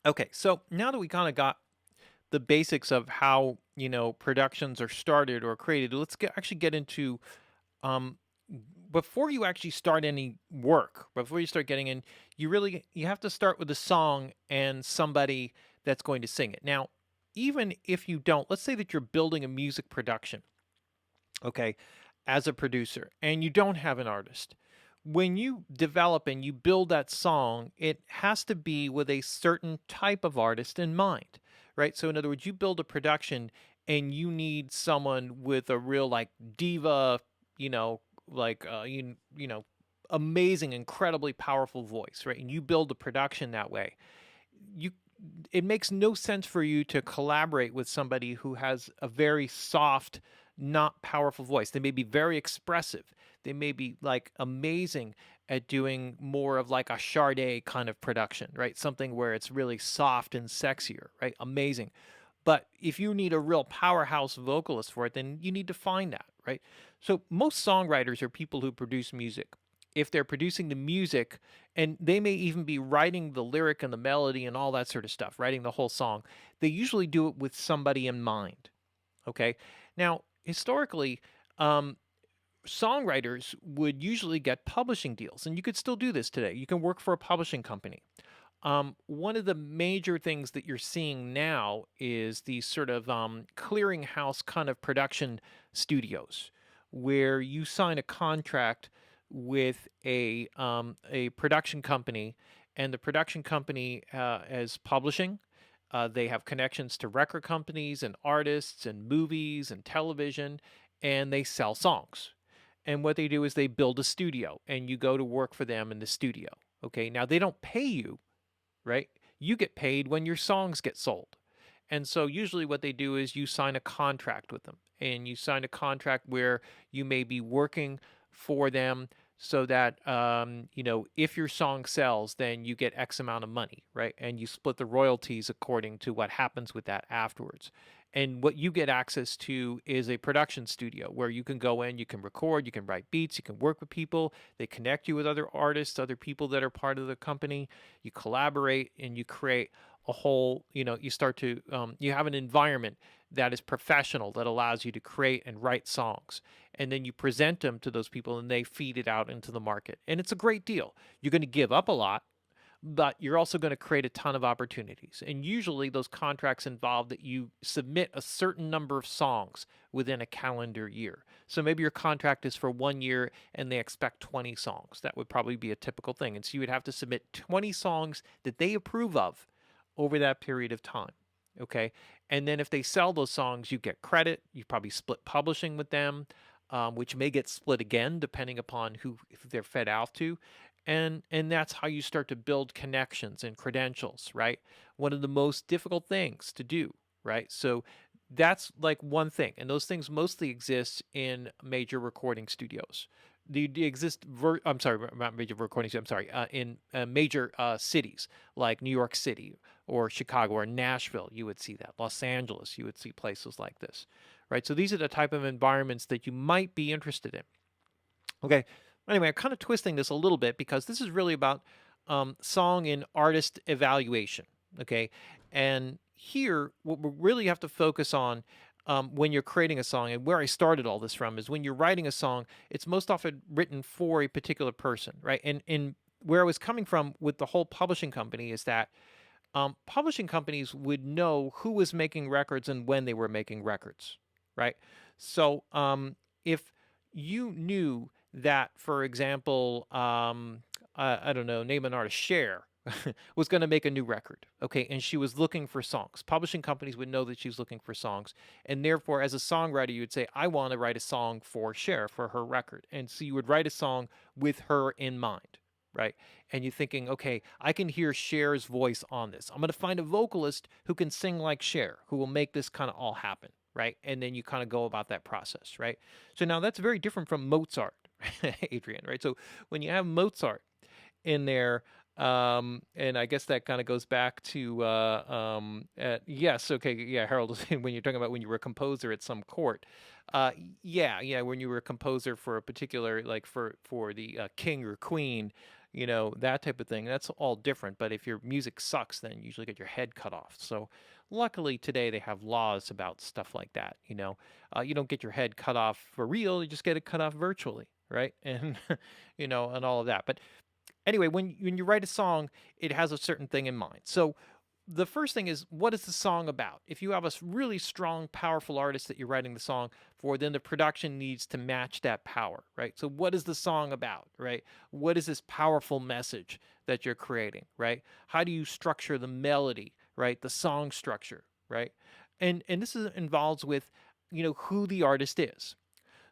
Okay, so now that we kind of got the basics of how productions are started or created, let's actually get into um before you actually start any work, before you start getting in, you have to start with a song and somebody that's going to sing it. Now, even if you don't, let's say that you're building a music production, okay, as a producer, and you don't have an artist. When you develop and you build that song, it has to be with a certain type of artist in mind, right? So, in other words, you build a production and you need someone with a real like diva, you know, amazing, incredibly powerful voice, right? And you build a production that way. You It makes no sense for you to collaborate with somebody who has a very soft, not powerful voice. They may be very expressive. They may be like amazing at doing more of like a Sade kind of production, right? Something where it's really soft and sexier, right? Amazing. But if you need a real powerhouse vocalist for it, then you need to find that, right? So most songwriters are people who produce music. If they're producing the music, and they may even be writing the lyric and the melody and all that sort of stuff, writing the whole song, they usually do it with somebody in mind. Okay. Now, historically, um, songwriters would usually get publishing deals, and you could still do this today. You can work for a publishing company. One of the major things that you're seeing now is these sort of clearinghouse kind of production studios where you sign a contract with a production company, and the production company is publishing. They have connections to record companies and artists and movies and television, and they sell songs. And what they do is they build a studio, and you go to work for them in the studio. Okay, now they don't pay you, right? You get paid when your songs get sold. And so usually what they do is you sign a contract with them, and you sign a contract where you may be working for them so that if your song sells, then you get X amount of money, right? And you split the royalties according to what happens with that afterwards. And what you get access to is a production studio where you can go in, you can record, you can write beats, you can work with people. They connect you with other artists, other people that are part of the company. You collaborate and you create a whole, you start to, you have an environment that is professional that allows you to create and write songs. And then you present them to those people and they feed it out into the market. And it's a great deal. You're going to give up a lot, but you're also going to create a ton of opportunities. And usually those contracts involve that you submit a certain number of songs within a calendar year. So maybe your contract is for 1 year and they expect 20 songs. That would probably be a typical thing. And so you would have to submit 20 songs that they approve of over that period of time. Okay. And then if they sell those songs, you get credit. You probably split publishing with them, which may get split again depending upon who if they're fed out to. And that's how you start to build connections and credentials, right? One of the most difficult things to do, right? So that's like one thing, and those things mostly exist in major recording studios. They exist. I'm sorry, not major recording studios. I'm sorry, in major cities like New York City or Chicago or Nashville. You would see that. Los Angeles. You would see places like this, right? So these are the type of environments that you might be interested in. Okay. Anyway, I'm kind of twisting this a little bit because this is really about song and artist evaluation. Okay. And here, what we really have to focus on when you're creating a song, and where I started all this from, is when you're writing a song, it's most often written for a particular person, right? And where I was coming from with the whole publishing company is that publishing companies would know who was making records and when they were making records, right? So if you knew that, for example, I don't know, name an artist, Cher was going to make a new record, okay, and she was looking for songs. Publishing companies would know that she was looking for songs, and therefore, as a songwriter, you would say, "I want to write a song for Cher for her record," and so you would write a song with her in mind, right? And you're thinking, okay, I can hear Cher's voice on this. I'm going to find a vocalist who can sing like Cher, who will make this kind of all happen, right? And then you kind of go about that process, right? So now that's very different from Mozart, Adrian, right? So when you have Mozart in there, and I guess that kind of goes back to yes, okay, yeah, Harold, when you're talking about when you were a composer at some court, yeah, when you were a composer for a particular, like for the king or queen, that type of thing. That's all different. But if your music sucks, then you usually get your head cut off. So luckily today they have laws about stuff like that. You don't get your head cut off for real. You just get it cut off virtually, right? And and all of that. But anyway, when you write a song, it has a certain thing in mind. So the first thing is, what is the song about? If you have a really strong, powerful artist that you're writing the song for, then the production needs to match that power, right? So what is the song about, right? What is this powerful message that you're creating, right? How do you structure the melody, right? The song structure, right? And this involves with, who the artist is.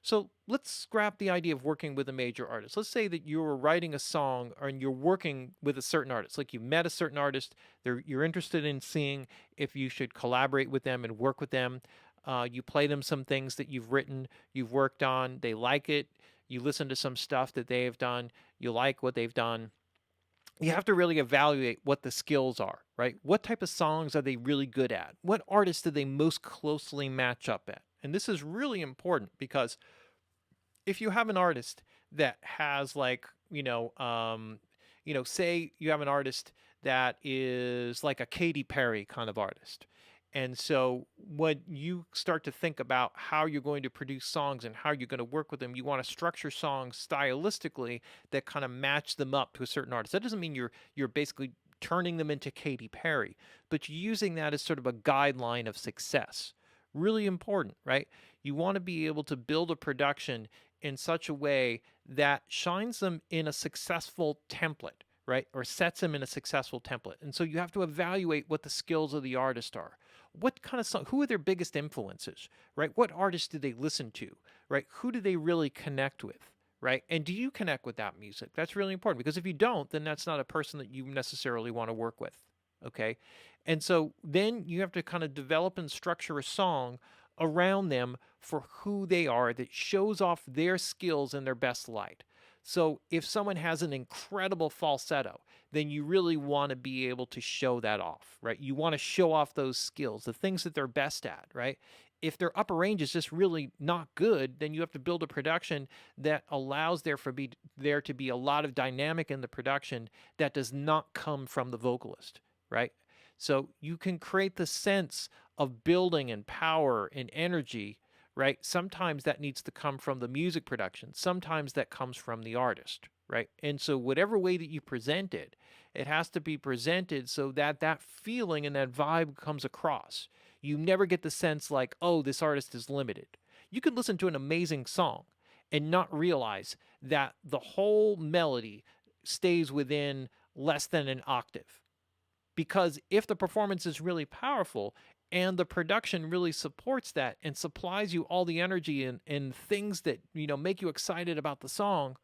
So let's scrap the idea of working with a major artist. Let's say that you're writing a song and you're working with a certain artist, like you met a certain artist, you're interested in seeing if you should collaborate with them and work with them. You play them some things that you've written, you've worked on, they like it. You listen to some stuff that they have done, you like what they've done. You have to really evaluate what the skills are, right? What type of songs are they really good at? What artists do they most closely match up at? And this is really important because if you have an artist that has like, say you have an artist that is like a Katy Perry kind of artist. And so when you start to think about how you're going to produce songs and how you're going to work with them, you want to structure songs stylistically that kind of match them up to a certain artist. That doesn't mean you're basically turning them into Katy Perry, but you're using that as sort of a guideline of success. Really important, right? You want to be able to build a production in such a way that shines them in a successful template, right? Or sets them in a successful template. And so you have to evaluate what the skills of the artist are. What kind of song, who are their biggest influences, right? What artists do they listen to, right? Who do they really connect with, right? And do you connect with that music? That's really important because if you don't, then that's not a person that you necessarily want to work with, okay? And so then you have to kind of develop and structure a song around them for who they are that shows off their skills in their best light. So if someone has an incredible falsetto, then you really want to be able to show that off, right? You want to show off those skills, the things that they're best at, right? If their upper range is just really not good, then you have to build a production that allows there to be a lot of dynamic in the production that does not come from the vocalist, right? So you can create the sense of building and power and energy, right? Sometimes that needs to come from the music production. Sometimes that comes from the artist, right? And so whatever way that you present it, it has to be presented so that that feeling and that vibe comes across. You never get the sense like, oh, this artist is limited. You could listen to an amazing song and not realize that the whole melody stays within less than an octave. Because if the performance is really powerful and the production really supports that and supplies you all the energy and things that, make you excited about the song,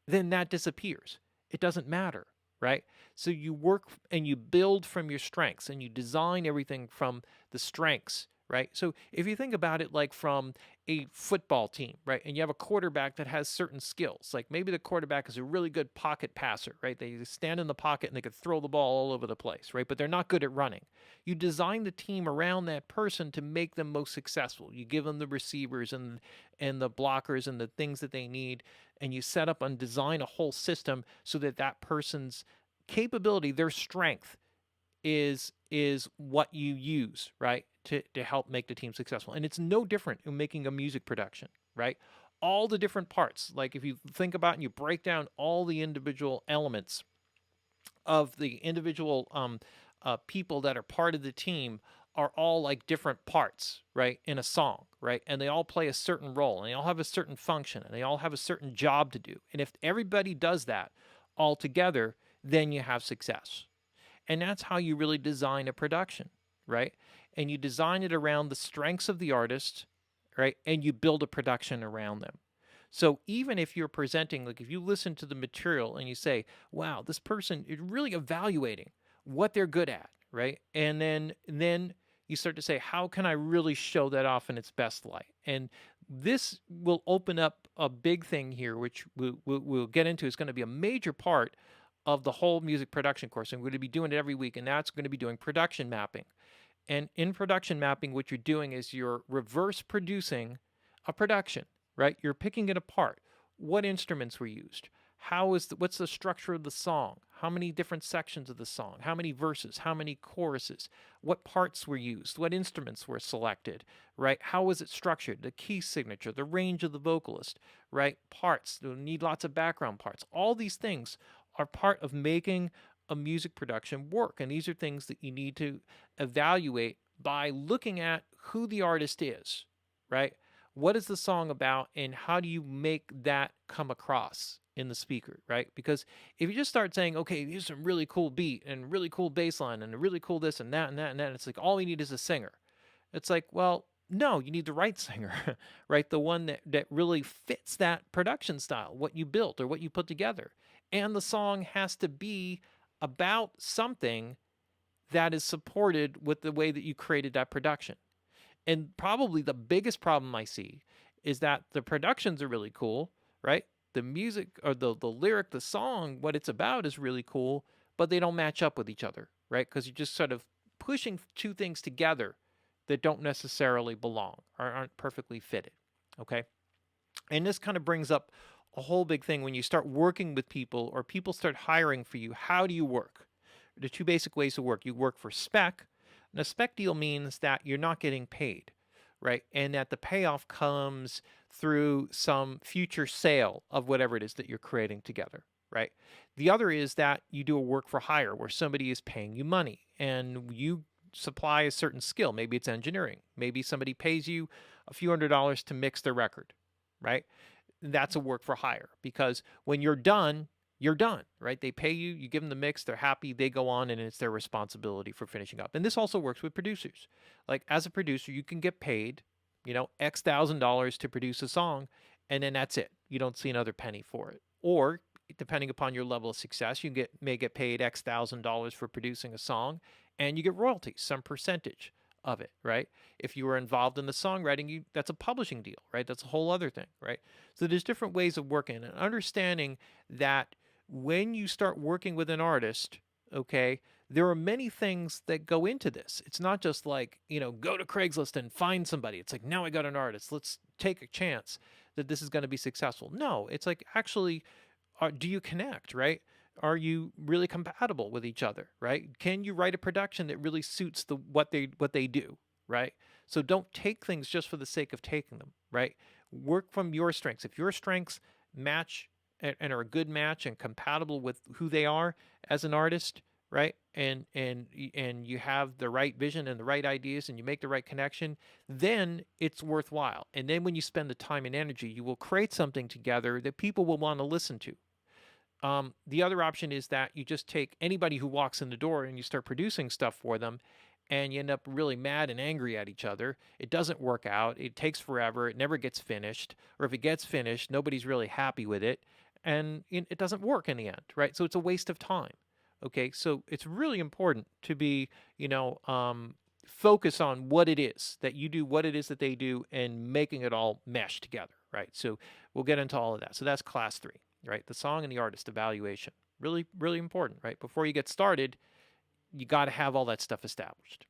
then that disappears. It doesn't matter, right? So you work and you build from your strengths and you design everything from the strengths, right? So if you think about it like from a football team, right? And you have a quarterback that has certain skills. Like maybe the quarterback is a really good pocket passer, right? They stand in the pocket and they could throw the ball all over the place, right? But they're not good at running. You design the team around that person to make them most successful. You give them the receivers and the blockers and the things that they need, and you set up and design a whole system so that that person's capability, their strength is what you use, right, to help make the team successful. And it's no different in making a music production, right? All the different parts, like if you think about and you break down all the individual elements of the individual people that are part of the team are all like different parts, right, in a song, right? And they all play a certain role and they all have a certain function and they all have a certain job to do. And if everybody does that all together, then you have success. And that's how you really design a production, right? And you design it around the strengths of the artist, right? And you build a production around them. So even if you're presenting, like if you listen to the material and you say, wow, this person is really evaluating what they're good at, right? And then you start to say, how can I really show that off in its best light? And this will open up a big thing here, which we'll get into. It's going to be a major part of the whole music production course. And we're going to be doing it every week, and that's going to be doing production mapping. And in production mapping, what you're doing is you're reverse producing a production, right? You're picking it apart. What instruments were used? What's the structure of the song? How many different sections of the song? How many verses? How many choruses? What parts were used? What instruments were selected? Right? How was it structured? The key signature, the range of the vocalist, right? Parts. You'll need lots of background parts. All these things are part of making a music production work. And these are things that you need to evaluate by looking at who the artist is, right? What is the song about, and how do you make that come across in the speaker, right? Because if you just start saying, okay, here's some really cool beat and really cool bass line and a really cool this and that and that and that, it's like all we need is a singer. It's like, well, no, you need the right singer, right? The one that really fits that production style, what you built or what you put together. And the song has to be about something that is supported with the way that you created that production. And probably the biggest problem I see is that the productions are really cool, right? The music or the lyric, the song, what it's about is really cool, but they don't match up with each other, right? Because you're just sort of pushing two things together that don't necessarily belong or aren't perfectly fitted, okay? And this kind of brings up a whole big thing when you start working with people or people start hiring for you. How do you work? The two basic ways to work. You work for spec. And a spec deal means that you're not getting paid, right? And that the payoff comes through some future sale of whatever it is that you're creating together, right? The other is that you do a work for hire where somebody is paying you money and you supply a certain skill. Maybe it's engineering. Maybe somebody pays you a few $100s to mix their record, right? That's a work for hire because when you're done, right? They pay you, you give them the mix, they're happy, they go on, and it's their responsibility for finishing up. And this also works with producers. Like as a producer, you can get paid, X thousand dollars to produce a song, and then that's it. You don't see another penny for it. Or depending upon your level of success, you may get paid X thousand dollars for producing a song, and you get royalties, some percentage of it, right? If you were involved in the songwriting, that's a publishing deal, right? That's a whole other thing, right? So there's different ways of working and understanding that when you start working with an artist, okay, there are many things that go into this. It's not just like, go to Craigslist and find somebody. It's like, now I got an artist. Let's take a chance that this is going to be successful. No, it's like actually, do you connect, right? Are you really compatible with each other, right? Can you write a production that really suits what they do, right? So don't take things just for the sake of taking them, right? Work from your strengths. If your strengths match and are a good match and compatible with who they are as an artist, right? And you have the right vision and the right ideas and you make the right connection, then it's worthwhile. And then when you spend the time and energy, you will create something together that people will want to listen to. The other option is that you just take anybody who walks in the door and you start producing stuff for them and you end up really mad and angry at each other. It doesn't work out. It takes forever. It never gets finished. Or if it gets finished, nobody's really happy with it. And it doesn't work in the end, right? So it's a waste of time. Okay, so it's really important to be, focus on what it is that you do, what it is that they do, and making it all mesh together, right? So we'll get into all of that. So that's class 3, right? The song and the artist evaluation. Really, really important, right? Before you get started, you got to have all that stuff established.